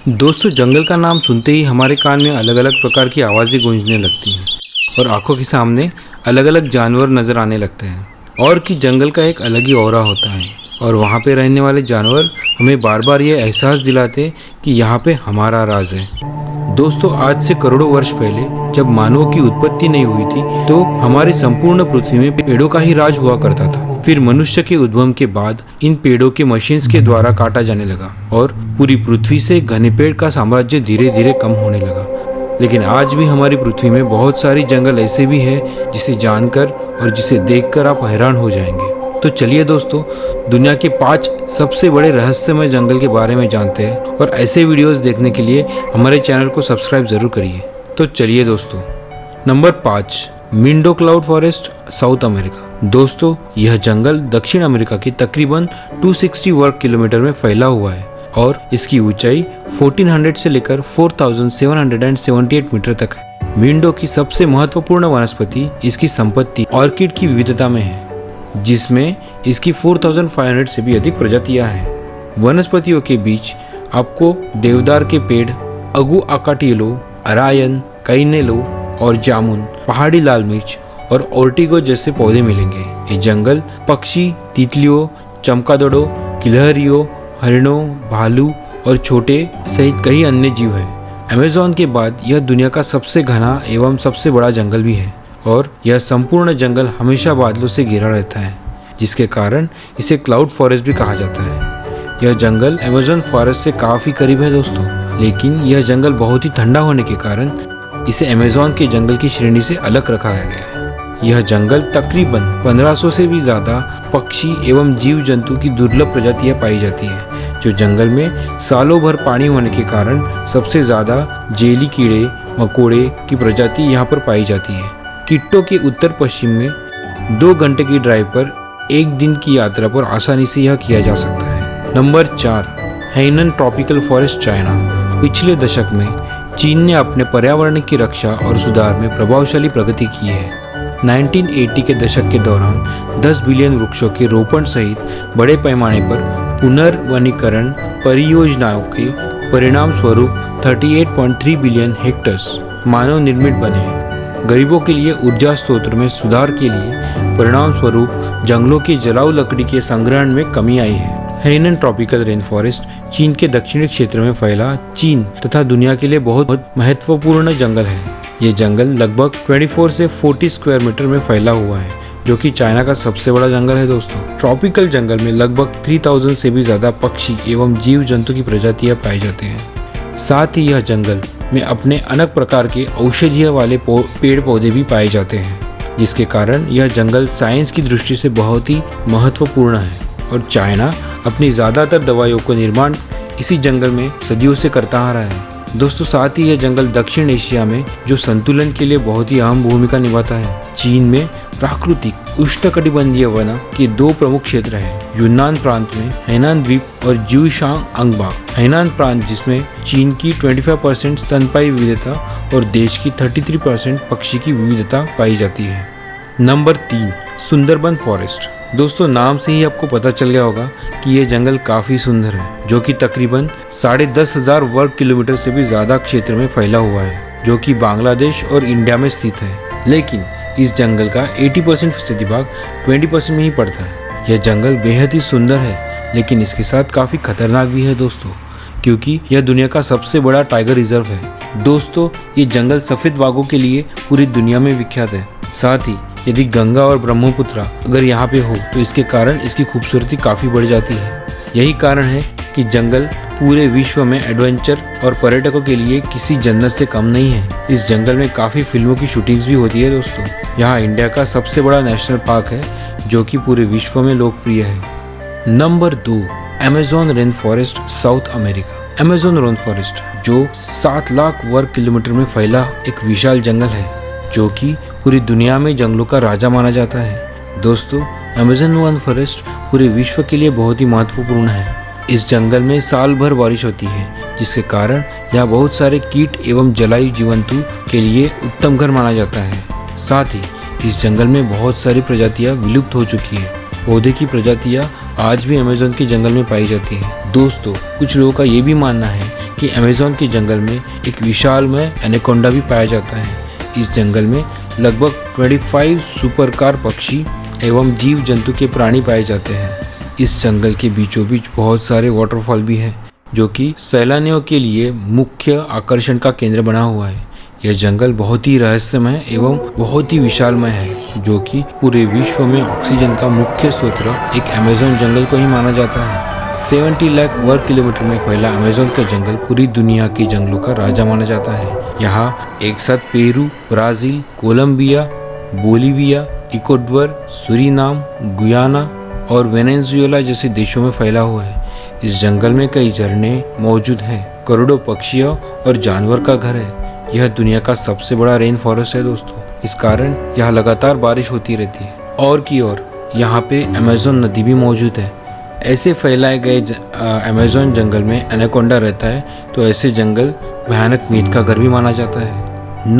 दोस्तों, जंगल का नाम सुनते ही हमारे कान में अलग अलग प्रकार की आवाज़ें गूंजने लगती हैं और आंखों के सामने अलग अलग जानवर नज़र आने लगते हैं। और कि जंगल का एक अलग ही ऑरा होता है और वहाँ पे रहने वाले जानवर हमें बार बार ये एहसास दिलाते कि यहाँ पे हमारा राज है। दोस्तों, आज से करोड़ों वर्ष पहले जब मानवों की उत्पत्ति नहीं हुई थी तो हमारी संपूर्ण पृथ्वी में पेड़ों का ही राज हुआ करता था। फिर मनुष्य के उद्गम के बाद इन पेड़ों के मशीन्स के द्वारा काटा जाने लगा और पूरी पृथ्वी से घने पेड़ का साम्राज्य धीरे धीरे कम होने लगा। लेकिन आज भी हमारी पृथ्वी में बहुत सारी जंगल ऐसे भी है जिसे जानकर और जिसे देखकर आप हैरान हो जाएंगे। तो चलिए दोस्तों, दुनिया के 5 सबसे बड़े रहस्यमय जंगल के बारे में जानते हैं और ऐसे वीडियोस देखने के लिए हमारे चैनल को सब्सक्राइब जरूर करिए। तो चलिए दोस्तों, number 5, Mindo cloud forest, South America. दोस्तों, यह जंगल दक्षिण अमेरिका के तकरीबन 260 वर्ग किलोमीटर में फैला हुआ है और इसकी ऊंचाई 1400 से लेकर 4778 मीटर तक है। मिंडो की सबसे महत्वपूर्ण वनस्पति इसकी संपत्ति ऑर्किड की विविधता में है, जिसमें इसकी 4500 से भी अधिक प्रजातियां हैं। वनस्पतियों के बीच आपको देवदार के पेड़, अगु आकाटिलो, अरायन, कैनेलो और जामुन, पहाड़ी लाल मिर्च और ओर्टिगो जैसे पौधे मिलेंगे। ये जंगल पक्षी, तितलियों, चमगादड़ों, गिलहरियों, हरिणों, भालू और छोटे सहित कई अन्य जीव हैं। अमेज़न के बाद यह दुनिया का सबसे घना एवं सबसे बड़ा जंगल भी है और यह संपूर्ण जंगल हमेशा बादलों से घिरा रहता है, जिसके कारण इसे क्लाउड फॉरेस्ट भी कहा जाता है। यह जंगल अमेज़न फॉरेस्ट से काफ़ी करीब है दोस्तों, लेकिन यह जंगल बहुत ही ठंडा होने के कारण इसे अमेज़न के जंगल की श्रेणी से अलग रखा गया है। यह जंगल तकरीबन 1500 से भी ज़्यादा पक्षी एवं जीव जंतु की दुर्लभ प्रजातियां पाई जाती है, जो जंगल में सालों भर पानी होने के कारण सबसे ज़्यादा जेली कीड़े मकोड़े की प्रजाति यहाँ पर पाई जाती है। किट्टो के उत्तर पश्चिम में 2 घंटे की ड्राइव पर 1 दिन की यात्रा पर आसानी से यह किया जा सकता है। Number 4, Hainan tropical forest, China. पिछले दशक में चीन ने अपने पर्यावरण की रक्षा और सुधार में प्रभावशाली प्रगति की है। 1980 के दशक के दौरान 10 बिलियन वृक्षों के रोपण सहित बड़े पैमाने पर पुनर्वनीकरण परियोजनाओं के परिणाम स्वरूप 38.3 बिलियन हेक्टेयर्स मानव निर्मित बने हैं। गरीबों के लिए ऊर्जा स्रोत में सुधार के लिए परिणाम स्वरूप जंगलों की जलाऊ लकड़ी के संग्रहण में कमी आई है। हैनन ट्रॉपिकल रेन फॉरेस्ट चीन के दक्षिणी क्षेत्र में फैला चीन तथा दुनिया के लिए बहुत महत्वपूर्ण जंगल है। ये जंगल लगभग 24 से 40 स्क्वायर मीटर में फैला हुआ है, जो कि चाइना का सबसे बड़ा जंगल है दोस्तों। ट्रॉपिकल जंगल में लगभग 3000 से भी ज्यादा पक्षी एवं जीव जंतु की प्रजातियां पाई जाते हैं। साथ ही यह जंगल में अपने अनेक प्रकार के औषधीय वाले पेड़ पौधे भी पाए जाते हैं, जिसके कारण यह जंगल साइंस की दृष्टि से बहुत ही महत्वपूर्ण है और चाइना अपनी ज्यादातर दवाइयों का निर्माण इसी जंगल में सदियों से करता आ रहा है। दोस्तों, साथ ही यह जंगल दक्षिण एशिया में जो संतुलन के लिए बहुत ही अहम भूमिका निभाता है। चीन में प्राकृतिक उष्णकटिबंधीय वन के 2 प्रमुख क्षेत्र हैं। यूनान प्रांत में हैनान द्वीप और ज्यूशांग अंगबा। हैनान प्रांत जिसमें चीन की 25% स्तनपायी विविधता और देश की 33% पक्षी की विविधता पाई जाती है। Number 3, Sundarban forest. दोस्तों, नाम से ही आपको पता चल गया होगा कि यह जंगल काफी सुंदर है, जो कि तकरीबन 10,500 वर्ग किलोमीटर से भी ज्यादा क्षेत्र में फैला हुआ है, जो कि बांग्लादेश और इंडिया में स्थित है। लेकिन इस जंगल का 80% भाग 20% में ही पड़ता है। यह जंगल बेहद ही सुंदर है, लेकिन इसके साथ काफी खतरनाक भी है दोस्तों, क्योंकि यह दुनिया का सबसे बड़ा टाइगर रिजर्व है। दोस्तों, ये जंगल सफेद वाघों के लिए पूरी दुनिया में विख्यात है। साथ ही यदि गंगा और ब्रह्मपुत्र अगर यहाँ पे हो तो इसके कारण इसकी खूबसूरती काफ़ी बढ़ जाती है। यही कारण है कि जंगल पूरे विश्व में एडवेंचर और पर्यटकों के लिए किसी जन्नत से कम नहीं है। इस जंगल में काफ़ी फिल्मों की शूटिंग्स भी होती है दोस्तों। यहाँ इंडिया का सबसे बड़ा नेशनल पार्क है, जो कि पूरे विश्व में लोकप्रिय है। Number 2, Amazon rain forest, South America. Amazon rain forest जो 7 लाख वर्ग किलोमीटर में फैला एक विशाल जंगल है, जो कि पूरी दुनिया में जंगलों का राजा माना जाता है। दोस्तों, अमेज़न रेन फॉरेस्ट पूरे विश्व के लिए बहुत ही महत्वपूर्ण है। इस जंगल में साल भर बारिश होती है, जिसके कारण यहाँ बहुत सारे कीट एवं जलायु जीवजंतु के लिए उत्तम घर माना जाता है। साथ ही इस जंगल में बहुत सारी प्रजातियाँ विलुप्त हो चुकी है। पौधे की प्रजातियाँ आज भी अमेज़न के जंगल में पाई जाती है। दोस्तों, कुछ लोगों का ये भी मानना है कि अमेज़न के जंगल में एक विशालमय एनाकोंडा भी पाया जाता है। इस जंगल में लगभग 25 सुपरकार पक्षी एवं जीव जंतु के प्राणी पाए जाते हैं। इस जंगल के बीचों बीच बहुत सारे वाटरफॉल भी हैं, जो कि सैलानियों के लिए मुख्य आकर्षण का केंद्र बना हुआ है। यह जंगल बहुत ही रहस्यमय एवं बहुत ही विशालमय है, जो कि पूरे विश्व में ऑक्सीजन का मुख्य स्रोत एक अमेज़न जंगल को ही माना जाता है। 70 लाख वर्ग किलोमीटर में फैला अमेज़न का जंगल पूरी दुनिया के जंगलों का राजा माना जाता है। यहाँ एक साथ Peru, Brazil, Colombia, Bolivia, Ecuador, Suriname, Guyana और वेनेजुएला जैसे देशों में फैला हुआ है। इस जंगल में कई झरने मौजूद हैं, करोड़ों पक्षियों और जानवर का घर है। यह दुनिया का सबसे बड़ा रेन फॉरेस्ट है दोस्तों। इस कारण यहाँ लगातार बारिश होती रहती है। और की ओर यहाँ पे अमेज़न नदी भी मौजूद है। ऐसे फैलाए गए अमेज़न जंगल में एनाकोंडा रहता है, तो ऐसे जंगल भयानक मीट का घर भी माना जाता है।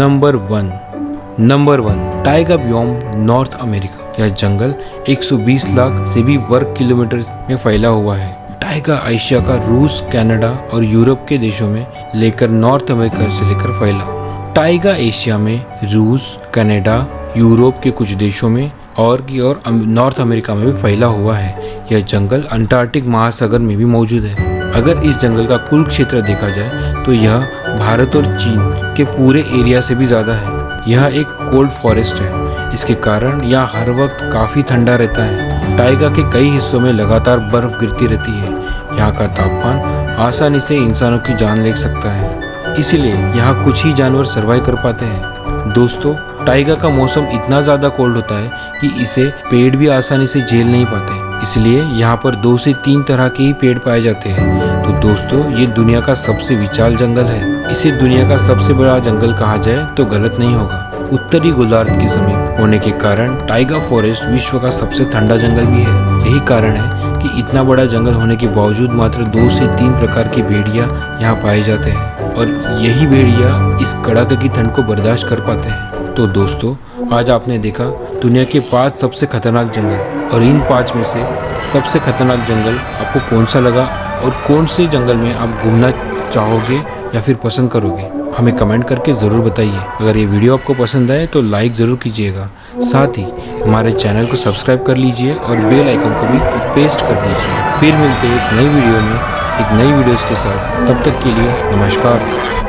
Number one taiga biome North America. यह जंगल 120 लाख से भी वर्ग किलोमीटर में फैला हुआ है। टाइगा एशिया का रूस, कनाडा और यूरोप के देशों में लेकर नॉर्थ अमेरिका से लेकर फैला। टाइगा एशिया में रूस, कनाडा, यूरोप के कुछ देशों में और नॉर्थ अमेरिका में भी फैला हुआ है। यह जंगल अंटार्कटिक महासागर में भी मौजूद है। अगर इस जंगल का कुल क्षेत्र देखा जाए तो यह भारत और चीन के पूरे एरिया से भी ज़्यादा है। यह एक कोल्ड फॉरेस्ट है, इसके कारण यहाँ हर वक्त काफ़ी ठंडा रहता है। टाइगा के कई हिस्सों में लगातार बर्फ गिरती रहती है। यहाँ का तापमान आसानी से इंसानों की जान ले सकता है, इसीलिए यहाँ कुछ ही जानवर सर्वाइव कर पाते हैं। दोस्तों, टाइगा का मौसम इतना ज़्यादा कोल्ड होता है कि इसे पेड़ भी आसानी से झेल नहीं पाते, इसलिए यहाँ पर 2 से 3 तरह के ही पेड़ पाए जाते हैं। तो दोस्तों, ये दुनिया का सबसे विशाल जंगल है। इसे दुनिया का सबसे बड़ा जंगल कहा जाए तो गलत नहीं होगा। उत्तरी गोलार्ध के समीप होने के कारण टाइगा फॉरेस्ट विश्व का सबसे ठंडा जंगल भी है। यही कारण है कि इतना बड़ा जंगल होने के बावजूद मात्र 2 से 3 प्रकार की भेड़िया यहाँ पाए जाते हैं, और यही भेड़िया इस कड़ाके की ठंड को बर्दाश्त कर पाते हैं। तो दोस्तों, आज आपने देखा दुनिया के 5 सबसे खतरनाक जंगल, और इन 5 में से सबसे खतरनाक जंगल आपको कौन सा लगा और कौन से जंगल में आप घूमना चाहोगे या फिर पसंद करोगे, हमें कमेंट करके ज़रूर बताइए। अगर ये वीडियो आपको पसंद आए तो लाइक ज़रूर कीजिएगा। साथ ही हमारे चैनल को सब्सक्राइब कर लीजिए और बेल आइकन को भी पेस्ट कर दीजिए। फिर मिलते हैं एक नई वीडियो में एक नई वीडियोस के साथ। तब तक के लिए नमस्कार।